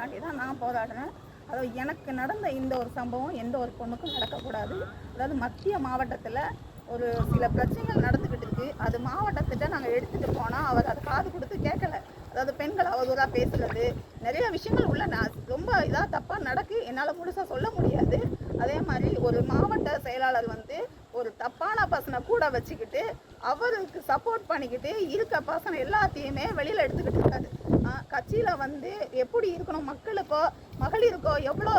உரிமைக்காண்டி தான் நான் போராடுறேன். அதாவது எனக்கு நடந்த இந்த ஒரு சம்பவம் எந்த ஒரு பொண்ணுக்கும் நடக்கக்கூடாது. அதாவது மத்திய மாவட்டத்தில் ஒரு சில பிரச்சனைகள் நடந்துக்கிட்டு இருக்கு. அது மாவட்டத்திட்ட நாங்கள் எடுத்துகிட்டு போனால் அவர் அதை காது கொடுத்து கேட்கல. அதாவது பெண்கள் அவதூறாக பேசுகிறது, நிறைய விஷயங்கள் உள்ள ரொம்ப இதாக தப்பாக நடக்கு. என்னால் முழுசாக சொல்ல முடியாது. அதே மாதிரி ஒரு மாவட்ட செயலாளர் வந்து ஒரு தப்பான பசனை கூட வச்சுக்கிட்டு அவருக்கு சப்போர்ட் பண்ணிக்கிட்டு இருக்க பசனை எல்லாத்தையுமே வெளியில் எடுத்துக்கிட்டு இருக்காரு. கட்சியில் வந்து எப்படி இருக்கணும், மக்களுக்கோ மகளிருக்கோ எவ்வளோ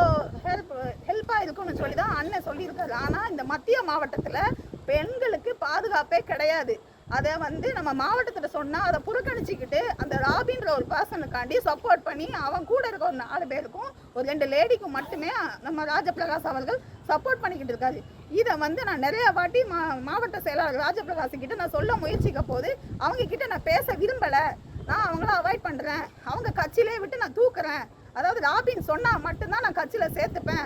ஹெல்ப்பாக இருக்கணும்னு சொல்லி தான் அண்ணன் சொல்லியிருக்காரு. ஆனால் இந்த மத்திய மாவட்டத்தில் பெண்களுக்கு பாதுகாப்பே கிடையாது. அதை வந்து நம்ம மாவட்டத்தில் சொன்னால் அதை புறக்கணிச்சிக்கிட்டு அந்த ராபின்ற ஒரு பர்சனுக்காண்டி சப்போர்ட் பண்ணி அவன் கூட இருக்க ஒரு 4 பேருக்கும் ஒரு 2 லேடிக்கும் மட்டுமே நம்ம ராஜபிரகாஷ் அவர்கள் சப்போர்ட் பண்ணிக்கிட்டு இருக்காரு. இதை வந்து நான் நிறைய வாட்டி மாவட்ட செயலாளர் ராஜபிரகாஷ் கிட்ட நான் சொல்ல முயற்சிக்க போது அவங்க கிட்ட நான் பேச விரும்பலை, நான் அவங்கள அவாய்ட் பண்ணுறேன், அவங்க கட்சியிலே விட்டு நான் தூக்குறேன். அதாவது ராபின் சொன்னால் மட்டும்தான் நான் கட்சியில் சேர்த்துப்பேன்,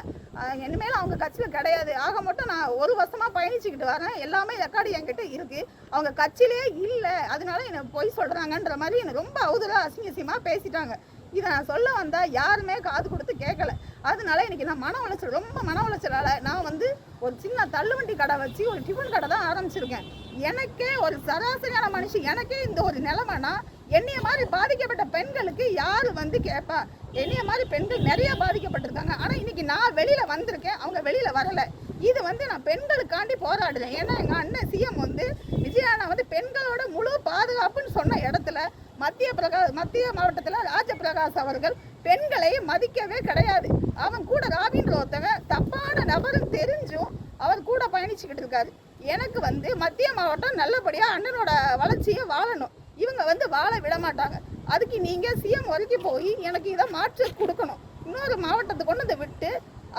இனிமேல் அவங்க கட்சியில் கிடையாது. ஆக மட்டும் நான் 1 வருஷமாக பயணிச்சுக்கிட்டு வரேன், எல்லாமே ரெக்கார்டு என்கிட்ட இருக்குது. அவங்க கட்சியிலே இல்லை, அதனால என்னை பொய் சொல்கிறாங்கன்ற மாதிரி என்னை ரொம்ப அவதூறாக அசிங்கசியமாக பேசிட்டாங்க. இதை நான் சொல்ல வந்தால் யாருமே காது கொடுத்து கேட்கல. அதனால இன்றைக்கி நான் மன உளைச்சல், ரொம்ப மன உளைச்சலால் நான் வந்து ஒரு சின்ன தள்ளுவண்டி கடை வச்சு ஒரு டிஃபன் கடை தான் ஆரம்பிச்சிருக்கேன். எனக்கே ஒரு சராசரியான மனுஷி, எனக்கே இந்த ஒரு நிலைமைனா என்னைய மாதிரி பாதிக்கப்பட்ட பெண்களுக்கு யார் வந்து கேட்பா? என்னைய மாதிரி பெண்கள் நிறைய பாதிக்கப்பட்டிருக்காங்க. ஆனால் இன்றைக்கி நான் வெளியில் வந்திருக்கேன், அவங்க வெளியில் வரலை. இது வந்து நான் பெண்களுக்காண்டி போராடுறேன். ஏன்னா எங்கள் அண்ணன் சிஎம் வந்து விஜயானா வந்து பெண்களோட முழு பாதுகாப்புன்னு சொன்ன இடத்துல மத்திய மாவட்டத்தில் ராஜபிரகாஷ் அவர்கள் பெண்களை மதிக்கவே கிடையாது. அவன் கூட ராபின்ற ஒருத்தவங்க தப்பான நபரும் தெரிஞ்சும் அவர் கூட பயணிச்சுக்கிட்டு இருக்காரு. எனக்கு வந்து மத்திய மாவட்டம் நல்லபடியாக அண்ணனோட வளர்ச்சியை வாழணும், இவங்க வந்து வாழ விட மாட்டாங்க. அதுக்கு நீங்கள் சிஎம் வரைக்கும் போய் எனக்கு இதை மாற்றி கொடுக்கணும். இன்னொரு மாவட்டத்தை கொண்டு வந்து விட்டு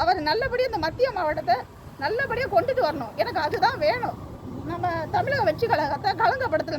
அவர் நல்லபடியாக இந்த மத்திய மாவட்டத்தை நல்லபடியாக கொண்டுட்டு வரணும். எனக்கு அதுதான் வேணும். நம்ம தமிழக வெற்றி கழகத்தை களங்கப்படுத்தல